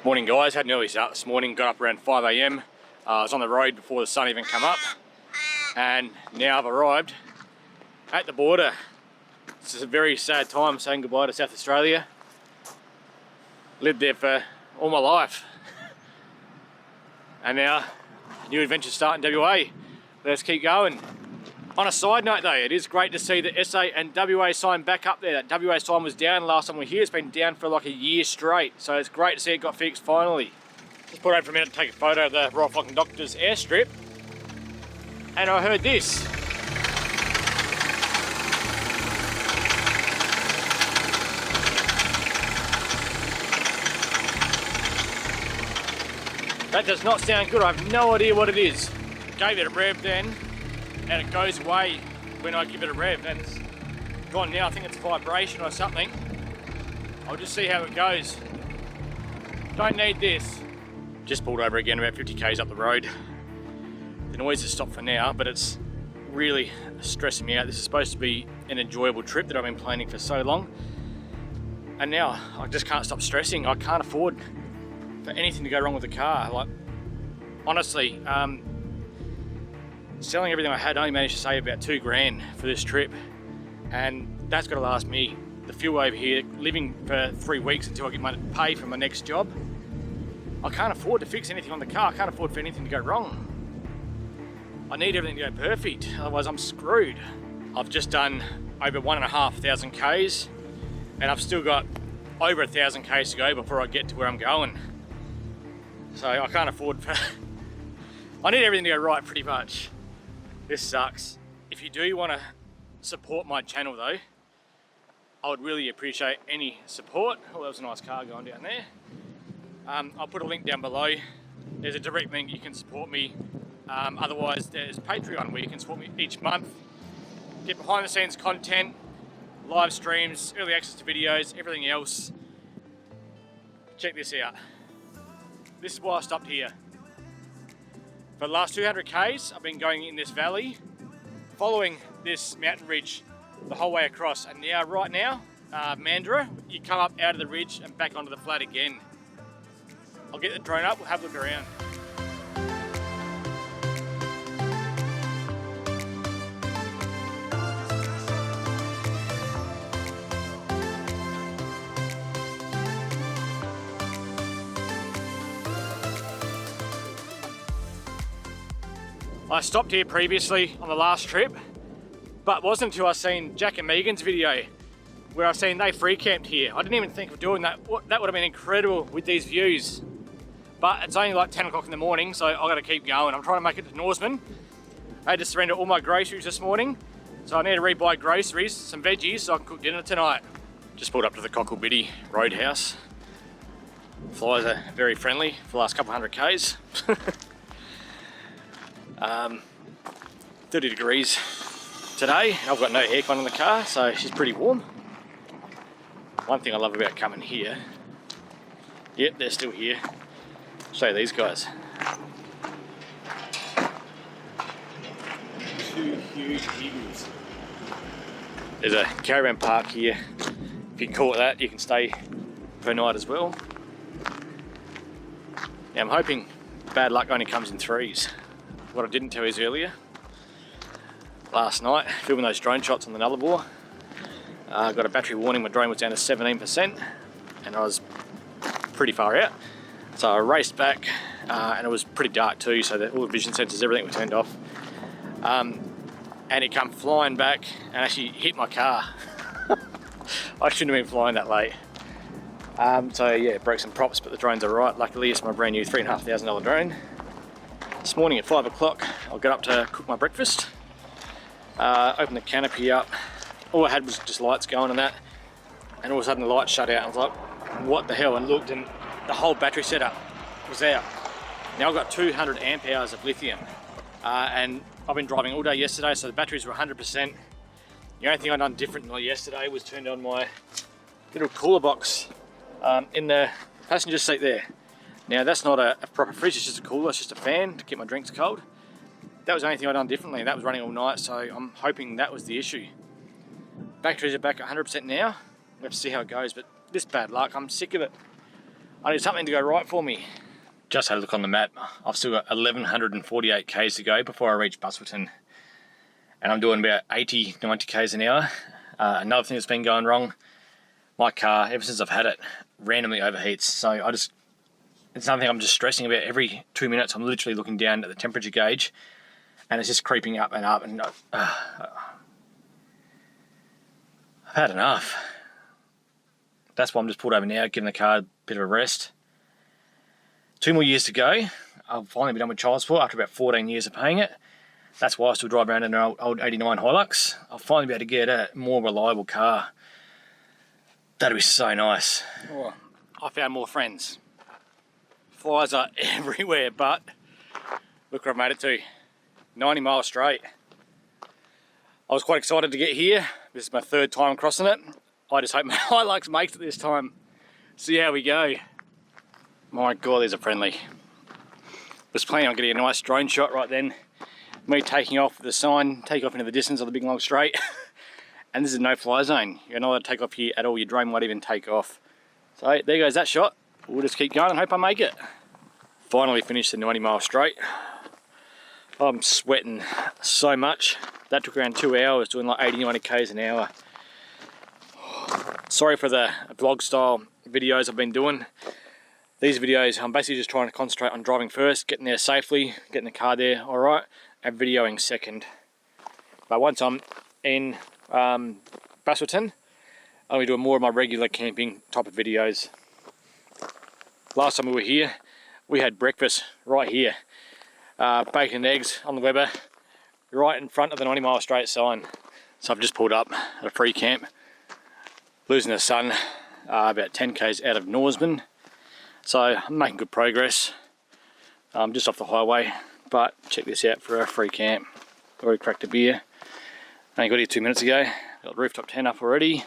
Morning guys, had an early start this morning, got up around 5 AM. I was on the road before the sun even come up, and now I've arrived at the border. This is a very sad time saying goodbye to South Australia. Lived there for all my life. And now, new adventure start in WA. Let's keep going. On a side note though, it is great to see the SA and WA sign back up there. That WA sign was down last time we were here. It's been down for like a year straight. So it's great to see it got fixed finally. Just put out for a minute to take a photo of the Royal Flockham Doctors airstrip. And I heard this. That does not sound good. I have no idea what it is. Gave it a rev then, and it goes away when I give it a rev, and it's gone now. I think it's a vibration or something. I'll just see how it goes. Don't need this. Just pulled over again about 50 k's up the road. The noise has stopped for now, but it's really stressing me out. This is supposed to be an enjoyable trip that I've been planning for so long, and now I just can't stop stressing. I can't afford for anything to go wrong with the car. Like, honestly, selling everything I had, I only managed to save about $2 for this trip, and that's got to last me. The fuel over here, living for 3 weeks until I get my pay from my next job. I can't afford to fix anything on the car. I can't afford for anything to go wrong. I need everything to go perfect, otherwise I'm screwed. I've just done over 1,500 k's, and I've still got over 1,000 k's to go before I get to where I'm going. So I can't afford for... I need everything to go right pretty much. This sucks. If you do want to support my channel though, I would really appreciate any support. Oh, that was a nice car going down there. I'll put a link down below. There's a direct link you can support me. Otherwise there's Patreon where you can support me each month. Get behind the scenes content, live streams, early access to videos, everything else. Check this out. This is why I stopped here. For the last 200 k's, I've been going in this valley, following this mountain ridge the whole way across. And now, right now, Mandurah, you come up out of the ridge and back onto the flat again. I'll get the drone up, we'll have a look around. I stopped here previously on the last trip, but it wasn't until I seen Jack and Megan's video where I seen they free camped here. I didn't even think of doing that. That would have been incredible with these views. But it's only like 10 o'clock in the morning, so I've got to keep going. I'm trying to make it to Norseman. I had to surrender all my groceries this morning, so I need to rebuy groceries, some veggies, so I can cook dinner tonight. Just pulled up to the Cocklebiddy Roadhouse. Flies are very friendly for the last couple 100 k's. 30 degrees today. I've got no aircon in the car, so she's pretty warm. One thing I love about coming here, yep, they're still here. Show you these guys. Two huge eagles. There's a caravan park here. If you can call it that, you can stay per night as well. Now I'm hoping bad luck only comes in threes. What I didn't tell you earlier, last night, filming those drone shots on the Nullarbor, I got a battery warning. My drone was down to 17%, and I was pretty far out. So I raced back, and it was pretty dark too, so that all the vision sensors, everything were turned off. And it come flying back and actually hit my car. I shouldn't have been flying that late. So yeah, broke some props, but the drone's all right. Luckily, it's my brand new $3,500 drone. This morning at 5 o'clock, I'll get up to cook my breakfast, open the canopy up. All I had was just lights going and that, and all of a sudden the lights shut out. I was like, what the hell? And looked, and the whole battery setup was out. Now I've got 200 amp hours of lithium, and I've been driving all day yesterday, so the batteries were 100%. The only thing I'd done differently yesterday was turned on my little cooler box in the passenger seat there. Now that's not a proper fridge, it's just a cooler, it's just a fan to keep my drinks cold. That was the only thing I'd done differently, and that was running all night, so I'm hoping that was the issue. Batteries are back at 100% now. We have to see how it goes, but this bad luck, I'm sick of it. I need something to go right for me. Just had a look on the map. I've still got 1148 k's to go before I reach Busselton. And I'm doing about 80, 90 k's an hour. Another thing that's been going wrong, my car, ever since I've had it, randomly overheats. So it's something I'm just stressing about. Every 2 minutes, I'm literally looking down at the temperature gauge and it's just creeping up and up, and I've had enough. That's why I'm just pulled over now, giving the car a bit of a rest. 2 more years to go. I'll finally be done with child support after about 14 years of paying it. That's why I still drive around in an old 89 Hilux. I'll finally be able to get a more reliable car. That'd be so nice. Oh, I found more friends. Flies are everywhere, but look where I've made it to. 90 miles straight. I was quite excited to get here. This is my third time crossing it. I just hope my Hilux makes it this time. See how we go. My God, these are friendly. Was planning on getting a nice drone shot right then. Me taking off the sign, take off into the distance of the big long straight. And this is no fly zone. You're not allowed to take off here at all. Your drone won't even take off. So there goes that shot. We'll just keep going and hope I make it. Finally finished the 90 mile straight. I'm sweating so much. That took around 2 hours, doing like 80, 90 k's an hour. Sorry for the vlog style videos I've been doing. These videos, I'm basically just trying to concentrate on driving first, getting there safely, getting the car there all right, and videoing second. But once I'm in Busselton, I'll be doing more of my regular camping type of videos. Last time we were here, we had breakfast right here. Bacon and eggs on the Weber, right in front of the 90 mile straight sign. So I've just pulled up at a free camp, losing the sun, about 10 k's out of Norseman. So I'm making good progress. Just off the highway, but check this out for a free camp. Already cracked a beer. Only got here 2 minutes ago. Got the rooftop tent up already.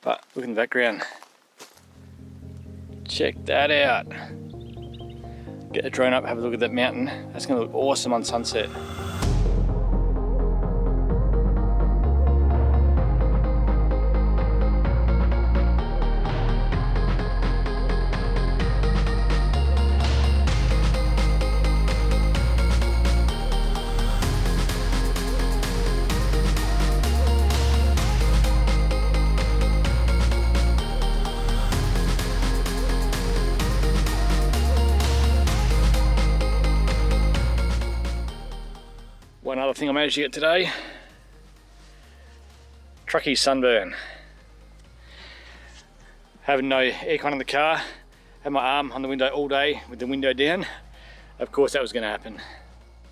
But look in the background. Check that out. Get the drone up, have a look at that mountain. That's going to look awesome on sunset. One other thing I managed to get today, truckie sunburn. Having no aircon in the car, had my arm on the window all day with the window down. Of course that was going to happen.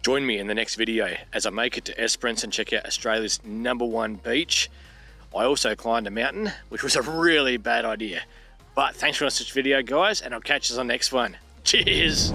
Join me in the next video as I make it to Esperance and check out Australia's #1 beach. I also climbed a mountain, which was a really bad idea. But thanks for watching this video guys, and I'll catch you on the next one. Cheers!